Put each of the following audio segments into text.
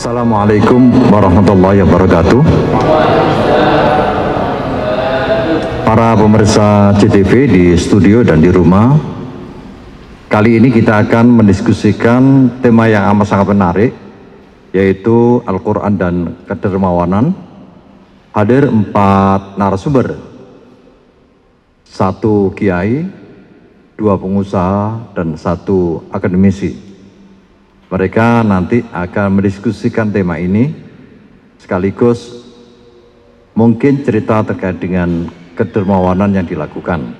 Assalamualaikum warahmatullahi wabarakatuh. Para pemirsa CTV di studio dan di rumah, kali ini kita akan mendiskusikan tema yang amat sangat menarik, yaitu Al-Quran dan Kedermawanan. Hadir 4 narasumber, 1 kiai, 2 pengusaha, dan 1 akademisi. Mereka nanti akan mendiskusikan tema ini, sekaligus mungkin cerita terkait dengan kedermawanan yang dilakukan.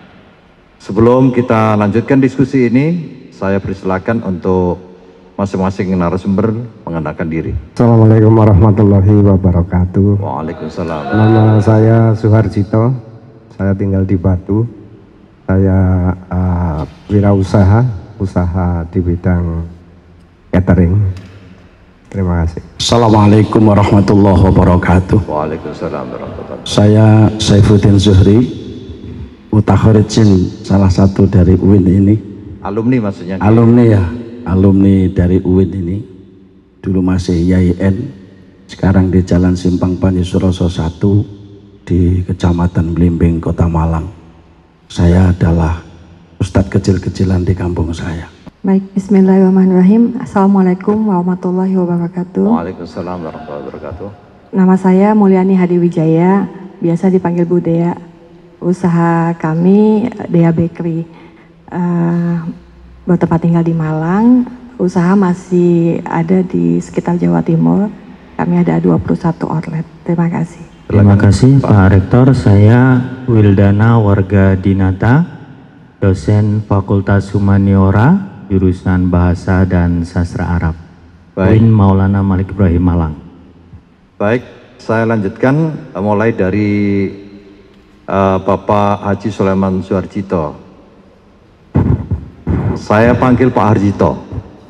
Sebelum kita lanjutkan diskusi ini, saya persilakan untuk masing-masing narasumber mengenalkan diri. Assalamualaikum warahmatullahi wabarakatuh. Waalaikumsalam. Nama saya Suharjito, saya tinggal di Batu. Saya wirausaha, usaha di bidang catering. Terima kasih. Assalamualaikum warahmatullahi wabarakatuh. Waalaikumsalam warahmatullahi wabarakatuh. Saya Saifuddin Zuhri, mutakhrijin salah satu dari UIN ini. Alumni maksudnya? Alumni ya, alumni dari UIN ini. Dulu masih YIN, sekarang di Jalan Simpang Panji Suroso 1 di Kecamatan Blimbing, Kota Malang. Saya adalah ustadz kecil-kecilan di kampung saya. Baik, bismillahirrahmanirrahim. Assalamualaikum warahmatullahi wabarakatuh. Waalaikumsalam warahmatullahi wabarakatuh. Nama saya Mulyani Hadi Wijaya, biasa dipanggil Bu Dea. Usaha kami Dea Bakery, bertempat tinggal di Malang. Usaha masih ada di sekitar Jawa Timur. Kami ada 21 outlet. Terima kasih. Terima kasih Pak Rektor. Saya Wildana Warga Dinata, dosen Fakultas Humaniora, jurusan Bahasa dan Sastra Arab. UIN Maulana Malik Ibrahim Malang. Baik, saya lanjutkan mulai dari Bapak Haji Sulaiman Suharjito. Saya panggil Pak Harjito.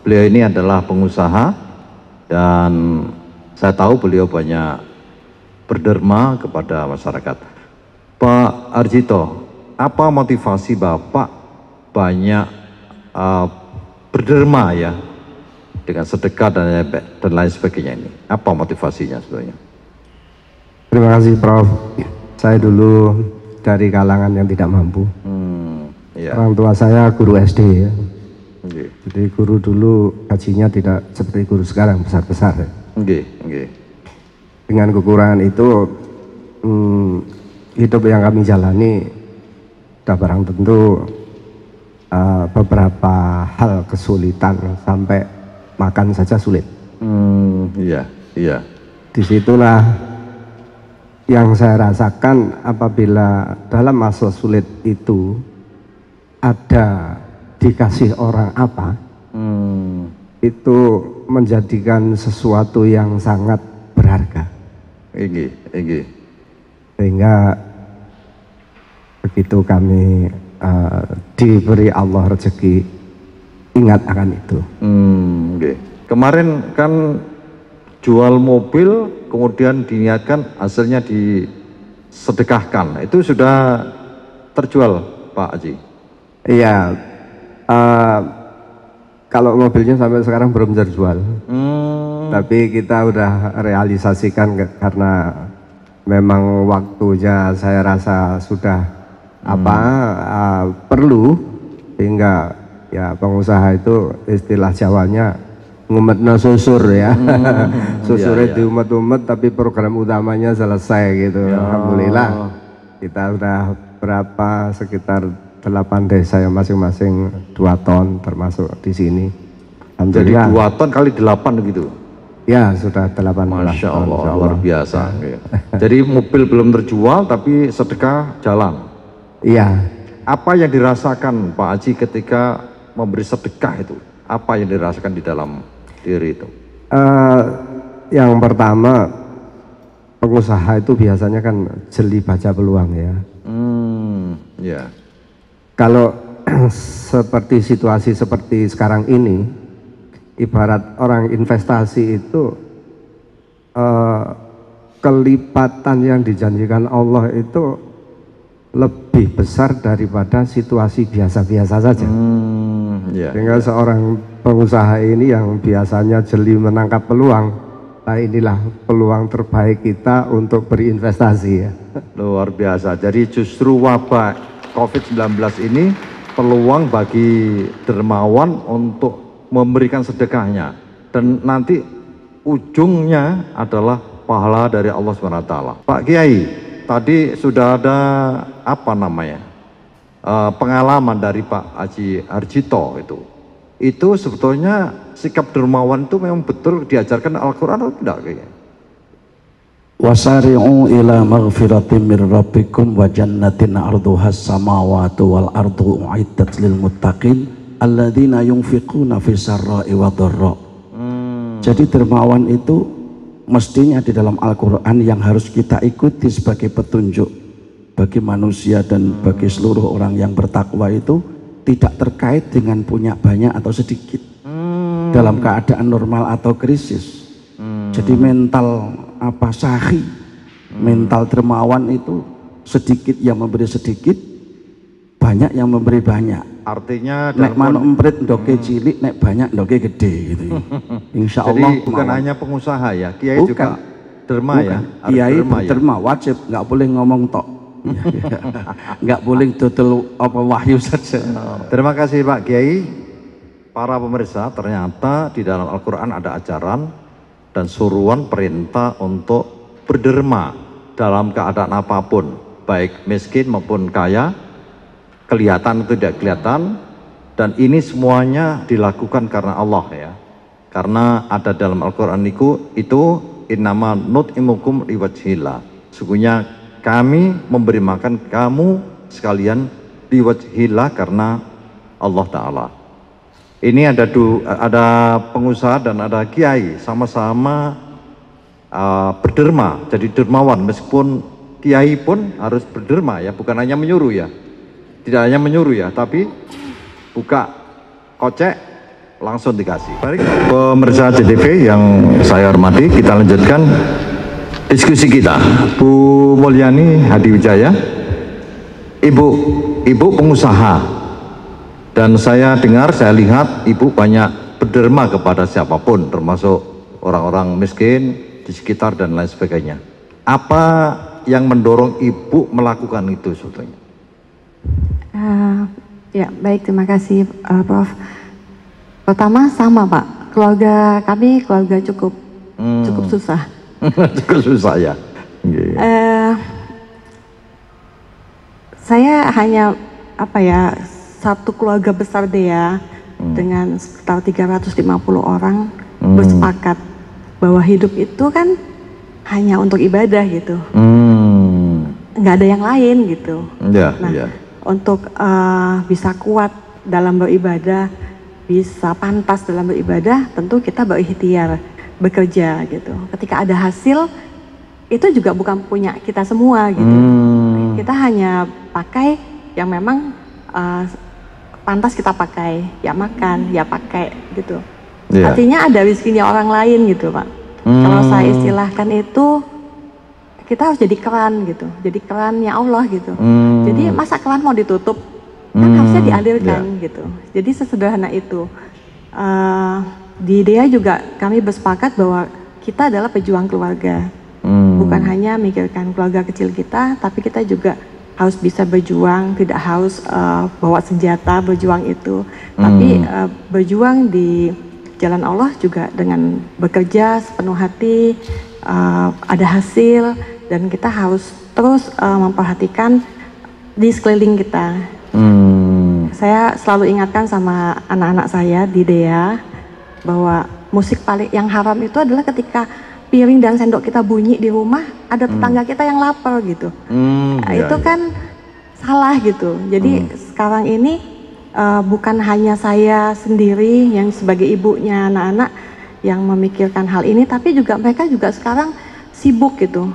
Beliau ini adalah pengusaha dan saya tahu beliau banyak berderma kepada masyarakat. Pak Harjito, apa motivasi Bapak banyak berderma ya, dengan sedekah dan lain sebagainya ini? Apa motivasinya sebenarnya? Terima kasih Prof. Saya dulu dari kalangan yang tidak mampu. Iya. Orang tua saya guru SD ya. Okay. Jadi guru dulu gajinya tidak seperti guru sekarang besar-besar ya. Dengan kekurangan itu hidup yang kami jalani sudah barang tentu beberapa hal kesulitan, sampai makan saja sulit. Iya. Disitulah yang saya rasakan apabila dalam masa sulit itu ada dikasih orang apa, itu menjadikan sesuatu yang sangat berharga. Sehingga begitu kami diberi Allah rezeki, ingat akan itu. Kemarin kan jual mobil, kemudian diniatkan hasilnya disedekahkan. Itu sudah terjual Pak Haji? Iya, kalau mobilnya sampai sekarang belum terjual. Tapi kita udah realisasikan karena memang waktunya saya rasa sudah perlu, sehingga ya pengusaha itu istilah Jawanya ngumetna susur ya. Susurnya diumet-umet tapi program utamanya selesai gitu. Alhamdulillah kita udah berapa, sekitar 8 desa yang masing-masing 2 ton termasuk di sini. Jadi 2 ton kali 8 gitu? Ya sudah 18 Masya ton. Allah, luar biasa. Jadi mobil belum terjual tapi sedekah jalan. Iya. Apa yang dirasakan Pak Haji ketika memberi sedekah itu? Apa yang dirasakan di dalam diri itu? Yang pertama, pengusaha itu biasanya kan jeli baca peluang ya. Kalau seperti situasi seperti sekarang ini, ibarat orang investasi itu kelipatan yang dijanjikan Allah itu lebih besar daripada situasi biasa-biasa saja. Sehingga seorang pengusaha ini yang biasanya jeli menangkap peluang, Nah, inilah peluang terbaik kita untuk berinvestasi ya. Luar biasa. Jadi justru wabah COVID-19 ini peluang bagi dermawan untuk memberikan sedekahnya. Dan nanti ujungnya adalah pahala dari Allah SWT. Pak Kiai, tadi sudah ada apa namanya pengalaman dari Pak Haji Harjito itu sebetulnya sikap dermawan itu memang betul diajarkan Al-Quran atau tidak kayaknya? Wasari'u ila maghfiratin mir rabbikum wa jannatin arduhas samawati wal ardu uiddat lil muttaqin alladzina yunfiquna fis sarra'i wad dharra. Jadi dermawan itu mestinya di dalam Al-Quran yang harus kita ikuti sebagai petunjuk bagi manusia dan bagi seluruh orang yang bertakwa itu tidak terkait dengan punya banyak atau sedikit dalam keadaan normal atau krisis. Jadi mental apa sahi, mental dermawan itu sedikit yang memberi sedikit, banyak yang memberi banyak. Artinya nek manuk emprit ndoke cilik, nek banyak ndoke gede gitu. Insya Allah. Jadi bukan hanya pengusaha ya, Kiai juga derma ya. Kiai derma wajib, nggak boleh ngomong tok. Nggak boleh dodol apa wahyu saja. Terima kasih Pak Kiai. Para pemirsa, ternyata di dalam Al-Quran ada ajaran dan suruhan perintah untuk berderma dalam keadaan apapun, baik miskin maupun kaya, kelihatan atau tidak kelihatan, dan ini semuanya dilakukan karena Allah ya. Karena ada dalam Al-Quran itu innama nut'imukum liwajhillah. Sesungguhnya kami memberi makan kamu sekalian liwajhillah karena Allah Ta'ala. Ini ada pengusaha dan ada kiai sama-sama berderma, jadi dermawan. Meskipun kiai pun harus berderma ya, bukan hanya menyuruh ya, tidak hanya menyuruh ya, tapi buka kocek langsung dikasih. Baik, pemirsa CTV yang saya hormati, kita lanjutkan diskusi kita. Bu Mulyani Hadiwijaya, ibu pengusaha. Dan saya dengar, saya lihat ibu banyak berderma kepada siapapun, termasuk orang-orang miskin di sekitar dan lain sebagainya. Apa yang mendorong ibu melakukan itu sebetulnya? Ya baik, terima kasih Prof. Pertama sama Pak, keluarga kami keluarga cukup susah. Cukup susah ya. Saya hanya satu keluarga besar dia dengan sekitar 350 orang bersepakat bahwa hidup itu kan hanya untuk ibadah gitu, nggak ada yang lain gitu. Untuk bisa kuat dalam beribadah, bisa pantas dalam beribadah, tentu kita berikhtiar, bekerja gitu. Ketika ada hasil, itu juga bukan punya kita semua gitu. Kita hanya pakai yang memang pantas kita pakai, ya makan, ya pakai gitu. Artinya ada rezekinya orang lain gitu Pak. Kalau saya istilahkan itu, kita harus jadi keran gitu, jadi kerannya Allah gitu. Jadi masa keran mau ditutup, kan harusnya dialirkan gitu. Jadi sesederhana itu. Di IDEA juga kami bersepakat bahwa kita adalah pejuang keluarga. Bukan hanya mikirkan keluarga kecil kita, tapi kita juga harus bisa berjuang, tidak harus bawa senjata berjuang itu, tapi berjuang di jalan Allah juga dengan bekerja sepenuh hati, ada hasil, dan kita harus terus memperhatikan di sekeliling kita. Saya selalu ingatkan sama anak-anak saya di DEA bahwa musik paling yang haram itu adalah ketika piring dan sendok kita bunyi di rumah, ada tetangga kita yang lapar gitu. Itu kan salah gitu. Jadi sekarang ini bukan hanya saya sendiri yang sebagai ibunya anak-anak yang memikirkan hal ini, tapi juga mereka juga sekarang sibuk gitu.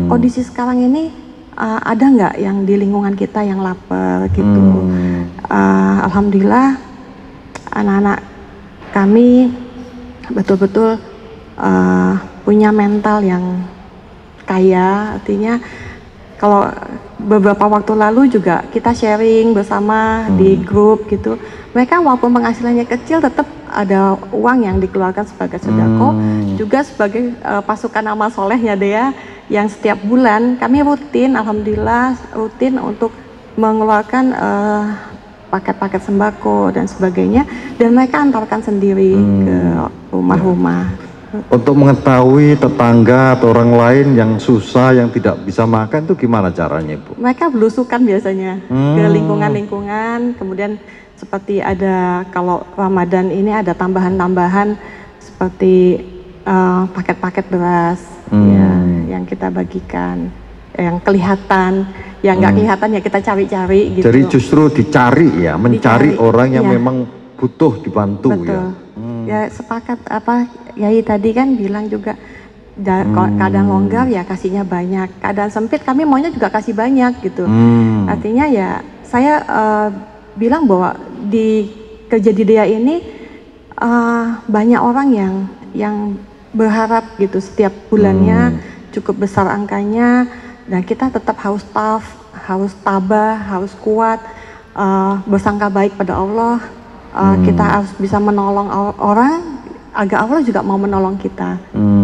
Kondisi sekarang ini ada nggak yang di lingkungan kita yang lapar gitu. Alhamdulillah anak-anak kami betul-betul punya mental yang kaya, artinya kalau beberapa waktu lalu juga kita sharing bersama di grup gitu. Mereka walaupun penghasilannya kecil tetap ada uang yang dikeluarkan sebagai sedekah, juga sebagai pasukan amal solehnya Dea yang setiap bulan kami rutin, alhamdulillah rutin untuk mengeluarkan paket-paket sembako dan sebagainya, dan mereka antarkan sendiri ke rumah-rumah. Untuk mengetahui tetangga atau orang lain yang susah, yang tidak bisa makan, itu gimana caranya, Ibu? Mereka belusukan biasanya ke lingkungan-lingkungan, kemudian seperti ada, kalau Ramadan ini ada tambahan-tambahan seperti paket-paket beras ya, yang kita bagikan, yang kelihatan, yang nggak kelihatan ya kita cari-cari gitu. Jadi justru dicari ya, mencari orang yang ya, memang butuh dibantu. betul. Ya. Ya sepakat apa Yai tadi kan bilang juga, keadaan longgar ya kasihnya banyak, keadaan sempit kami maunya juga kasih banyak gitu. Artinya ya saya bilang bahwa di kerja di Dea ini banyak orang yang berharap gitu setiap bulannya cukup besar angkanya, dan kita tetap harus tough, harus tabah, harus kuat, bersangka baik pada Allah. Kita harus bisa menolong orang agar Allah juga mau menolong kita.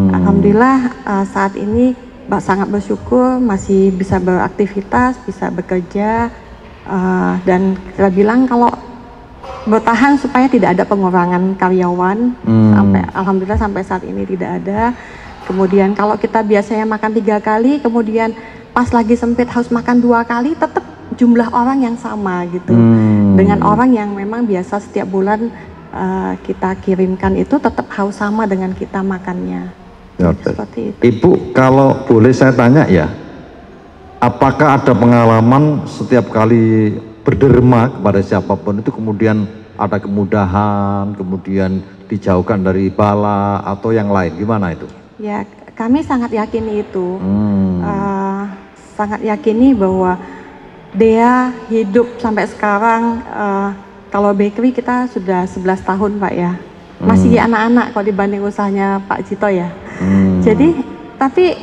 Alhamdulillah saat ini sangat bersyukur masih bisa beraktivitas, bisa bekerja, dan kita bilang kalau bertahan supaya tidak ada pengurangan karyawan, sampai alhamdulillah sampai saat ini tidak ada. Kemudian kalau kita biasanya makan 3 kali, kemudian pas lagi sempit harus makan 2 kali, tetap jumlah orang yang sama gitu, dengan orang yang memang biasa setiap bulan kita kirimkan itu tetap harus sama dengan kita makannya. Seperti itu. Ibu, kalau boleh saya tanya ya, apakah ada pengalaman setiap kali berderma kepada siapapun itu kemudian ada kemudahan, kemudian dijauhkan dari bala atau yang lain, gimana itu? Ya, kami sangat yakini itu, sangat yakini bahwa Dea hidup sampai sekarang, kalau bakery kita sudah 11 tahun Pak ya, masih anak-anak kalau dibanding usahanya Pak Jito ya. Jadi tapi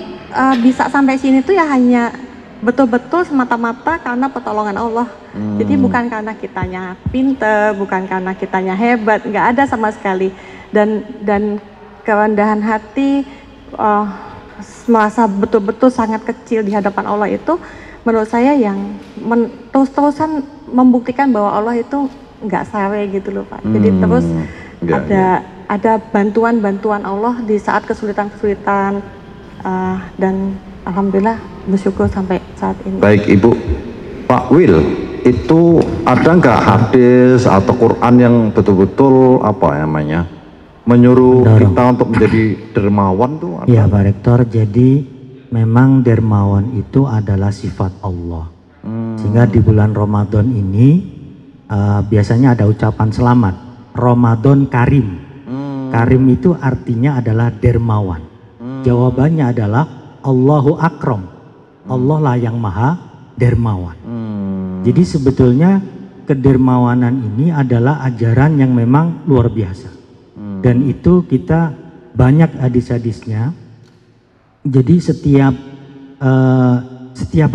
bisa sampai sini tuh ya hanya betul-betul semata-mata karena pertolongan Allah. Jadi bukan karena kitanya pinter, bukan karena kitanya hebat, nggak ada sama sekali. Dan kerendahan hati, merasa betul-betul sangat kecil di hadapan Allah itu, menurut saya yang terus-terusan membuktikan bahwa Allah itu nggak sare gitu loh Pak. Jadi terus ada bantuan-bantuan Allah di saat kesulitan-kesulitan, dan alhamdulillah bersyukur sampai saat ini. Baik Ibu, Pak Wil, itu ada nggak hadis atau Quran yang betul-betul apa namanya menyuruh kita untuk menjadi dermawan tuh? Iya Pak Rektor, jadi memang dermawan itu adalah sifat Allah. Sehingga di bulan Ramadan ini biasanya ada ucapan selamat, Ramadan Karim. Karim itu artinya adalah dermawan. Jawabannya adalah Allahu Akram. Allah lah yang maha dermawan. Jadi sebetulnya kedermawanan ini adalah ajaran yang memang luar biasa. Dan itu kita banyak hadis-hadisnya. Jadi setiap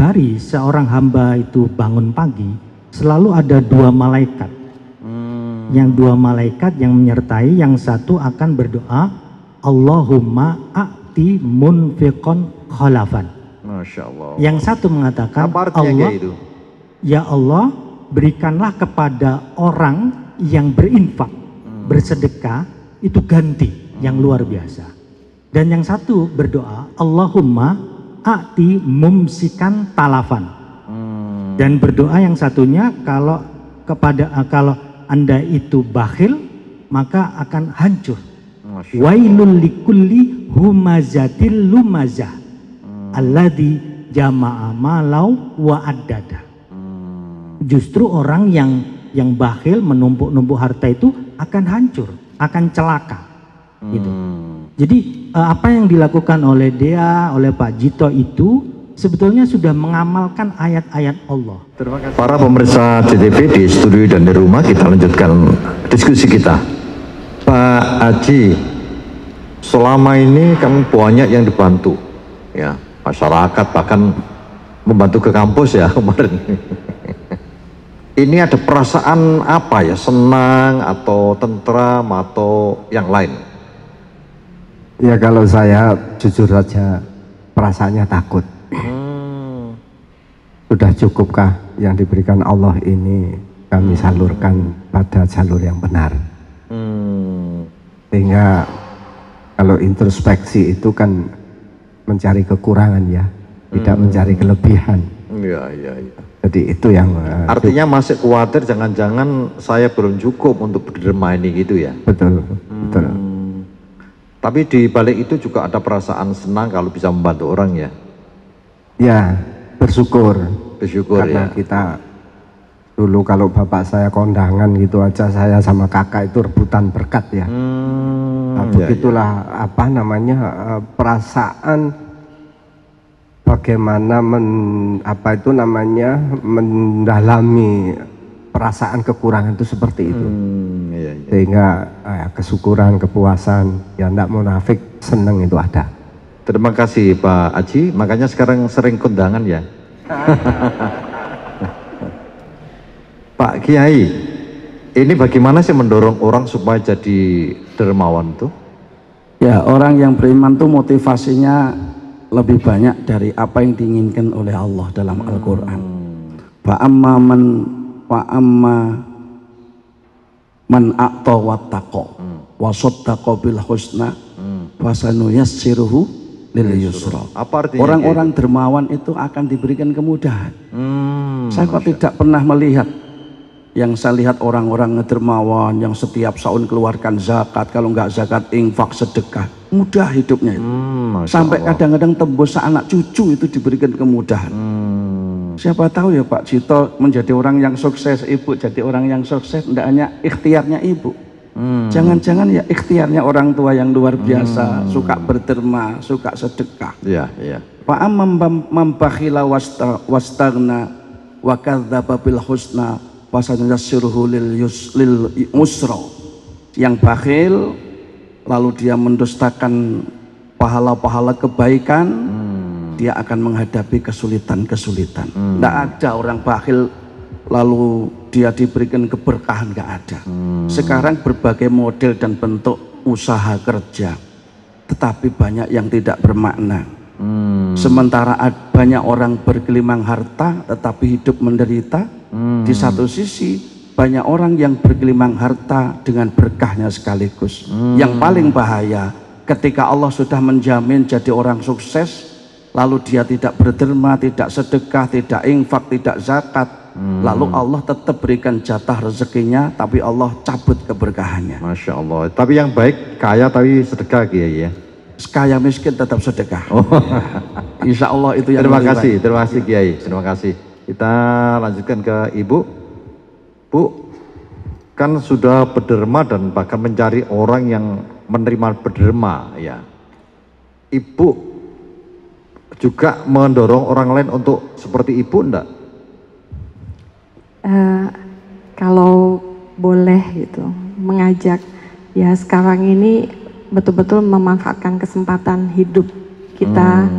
hari seorang hamba itu bangun pagi, selalu ada 2 malaikat. Yang 2 malaikat yang menyertai, yang satu akan berdoa, Allahumma a'ti munfiqon khalafan. Masya Allah. Yang satu mengatakan, Allah, itu? Ya Allah, berikanlah kepada orang yang berinfak, bersedekah, itu ganti yang luar biasa. Dan yang satu berdoa, Allahumma a'ti mumsikan talafan. Dan berdoa yang satunya, kalau Anda itu bakhil, maka akan hancur. Wailul likulli humazatil lumazah alladzi jama'a malau wa addada. Justru orang yang bakhil, menumpuk-numpuk harta itu akan hancur, akan celaka. Gitu. Jadi apa yang dilakukan oleh Dea, oleh Pak Jito itu sebetulnya sudah mengamalkan ayat-ayat Allah. Terima kasih. Para pemirsa CTV di studio dan di rumah, kita lanjutkan diskusi kita. Pak Haji, selama ini kan banyak yang dibantu, ya masyarakat, bahkan membantu ke kampus ya kemarin. Ini ada perasaan apa ya, senang atau tentram atau yang lain? Ya kalau saya jujur saja perasaannya takut. Sudah cukupkah yang diberikan Allah ini kami salurkan pada jalur yang benar? Sehingga kalau introspeksi itu kan mencari kekurangan ya, tidak mencari kelebihan. Iya. Jadi itu yang artinya masih khawatir jangan-jangan saya belum cukup untuk berderma ini gitu ya. Betul. Tapi di balik itu juga ada perasaan senang kalau bisa membantu orang ya. Ya, bersyukur ya. Karena kita dulu kalau bapak saya kondangan gitu aja, saya sama kakak itu rebutan berkat ya. Nah, begitulah apa namanya perasaan bagaimana mendalami perasaan kekurangan itu seperti itu. Sehingga kesyukuran, kepuasan, ya enggak munafik, seneng itu ada. Terima kasih Pak Aji, makanya sekarang sering kondangan ya. Pak Kiai, ini bagaimana sih mendorong orang supaya jadi dermawan tuh? Ya, orang yang beriman tuh motivasinya lebih banyak dari apa yang diinginkan oleh Allah dalam Al-Quran. Fa'amma man a'ta wattaqo wa saddaqa bil husna fasanuyassiruhu lil yusra. Orang-orang dermawan itu akan diberikan kemudahan. Saya kok tidak pernah melihat, yang saya lihat orang-orang dermawan yang setiap tahun keluarkan zakat, kalau nggak zakat infak sedekah, mudah hidupnya itu. Sampai kadang-kadang tembus anak cucu itu diberikan kemudahan. Siapa tahu ya Pak Cito menjadi orang yang sukses, Ibu jadi orang yang sukses, tidak hanya ikhtiarnya Ibu. Jangan-jangan ya ikhtiarnya orang tua yang luar biasa, suka berderma, suka sedekah. Iya. Fa'amman mambakhila wastagna wa kadzdzaba bil husna fasanuyassiruhu lil usra. Yang bakhil lalu dia mendustakan pahala-pahala kebaikan, dia akan menghadapi kesulitan-kesulitan. Tidak ada orang bakhil lalu dia diberikan keberkahan, nggak ada. Sekarang berbagai model dan bentuk usaha kerja, tetapi banyak yang tidak bermakna. Sementara banyak orang bergelimang harta tetapi hidup menderita. Di satu sisi banyak orang yang bergelimang harta dengan berkahnya sekaligus. Yang paling bahaya ketika Allah sudah menjamin jadi orang sukses, lalu dia tidak berderma, tidak sedekah, tidak infak, tidak zakat, lalu Allah tetap berikan jatah rezekinya, tapi Allah cabut keberkahannya. Masya Allah. Tapi yang baik kaya tapi sedekah Kiai ya. Kaya miskin tetap sedekah. Insya Allah itu yang terima kasih Kiai. Terima kasih. Kita lanjutkan ke Ibu. Bu, kan sudah berderma dan bahkan mencari orang yang menerima berderma ya. Ibu juga mendorong orang lain untuk seperti Ibu enggak? Kalau boleh gitu mengajak ya, sekarang ini betul-betul memanfaatkan kesempatan hidup kita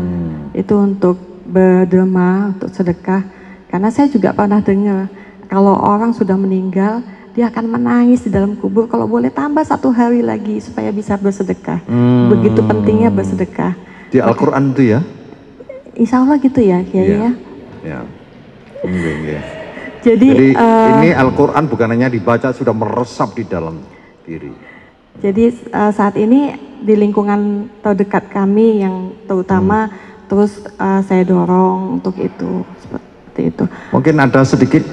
itu untuk berderma, untuk sedekah. Karena saya juga pernah dengar kalau orang sudah meninggal dia akan menangis di dalam kubur, kalau boleh tambah 1 hari lagi supaya bisa bersedekah. Begitu pentingnya bersedekah di Al-Quran itu ya. Insya Allah gitu ya Kiai ya. Jadi ini Al-Quran bukan hanya dibaca, sudah meresap di dalam diri. Jadi saat ini di lingkungan terdekat kami yang terutama terus saya dorong untuk itu, seperti itu. Mungkin ada sedikit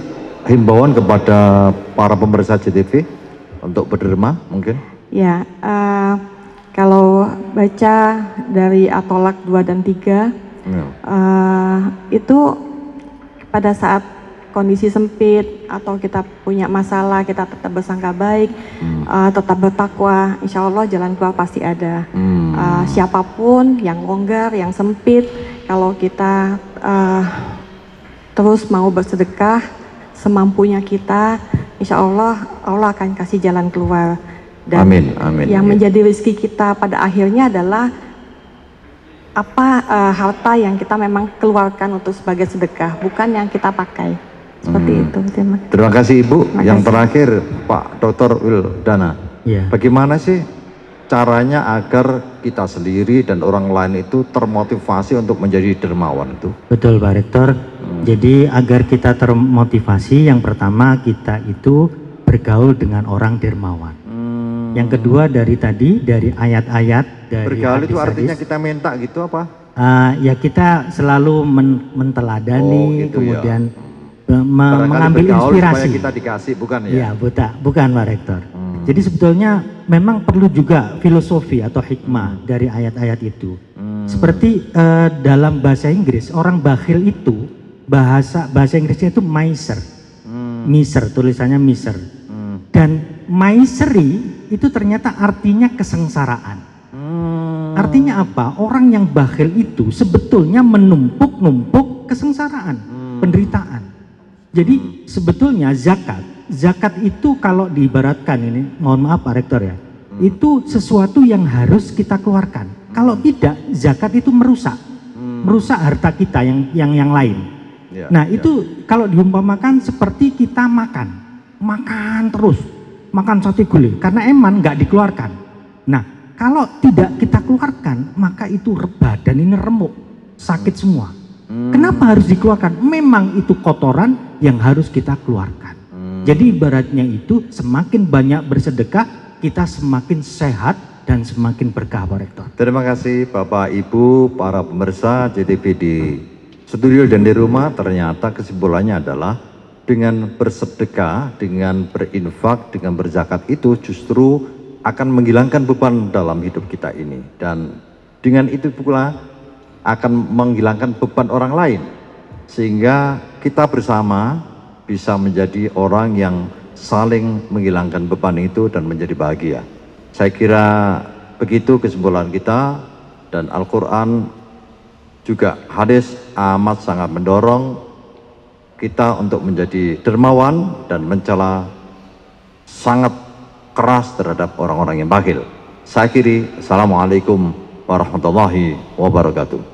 himbauan kepada para pemirsa JTV untuk berderma mungkin? Ya, kalau baca dari At-Tolak 2 dan 3 itu pada saat kondisi sempit atau kita punya masalah, kita tetap bersangka baik, tetap bertakwa, insya Allah jalan keluar pasti ada. Siapapun yang longgar, yang sempit, kalau kita terus mau bersedekah semampunya kita, insya Allah Allah akan kasih jalan keluar. Dan amin. yang menjadi rezeki kita pada akhirnya adalah harta yang kita memang keluarkan untuk sebagai sedekah, bukan yang kita pakai. Seperti itu. Terima kasih Ibu. Yang terakhir Pak Dr. Wildana. Ya. Bagaimana sih caranya agar kita sendiri dan orang lain itu termotivasi untuk menjadi dermawan itu? Betul Pak Rektor. Jadi agar kita termotivasi, yang pertama kita itu bergaul dengan orang dermawan. Yang kedua dari ayat-ayat dari bergaul itu artinya kita minta gitu apa? Ya kita selalu menteladani, gitu kemudian ya. mengambil inspirasi. Supaya kita dikasih, bukan ya? Iya, bukan Pak Rektor. Jadi sebetulnya memang perlu juga filosofi atau hikmah dari ayat-ayat itu. Seperti dalam bahasa Inggris, orang bakhil itu bahasa Inggrisnya itu miser. Miser, tulisannya miser. Dan misery itu ternyata artinya kesengsaraan. Artinya apa? Orang yang bakhil itu sebetulnya menumpuk-numpuk kesengsaraan, penderitaan. Jadi sebetulnya zakat itu kalau diibaratkan ini, mohon maaf Pak Rektor ya, itu sesuatu yang harus kita keluarkan. Kalau tidak, zakat itu merusak harta kita yang lain. Nah itu kalau diumpamakan seperti kita makan terus, makan sate gulai, karena eman nggak dikeluarkan. Nah kalau tidak kita keluarkan, maka itu badan ini remuk, sakit semua. Kenapa harus dikeluarkan? Memang itu kotoran yang harus kita keluarkan. Jadi ibaratnya itu semakin banyak bersedekah, kita semakin sehat dan semakin berkah Pak Rektor. Terima kasih Bapak Ibu, para pemirsa JTV di studio dan di rumah. Ternyata kesimpulannya adalah dengan bersedekah, dengan berinfak, dengan berzakat itu justru akan menghilangkan beban dalam hidup kita ini. Dan dengan itu pula akan menghilangkan beban orang lain. Sehingga kita bersama bisa menjadi orang yang saling menghilangkan beban itu dan menjadi bahagia. Saya kira begitu kesimpulan kita, dan Al-Quran juga hadis amat sangat mendorong kita untuk menjadi dermawan dan mencela sangat keras terhadap orang-orang yang bakhil. Saya akhiri, Assalamualaikum warahmatullahi wabarakatuh.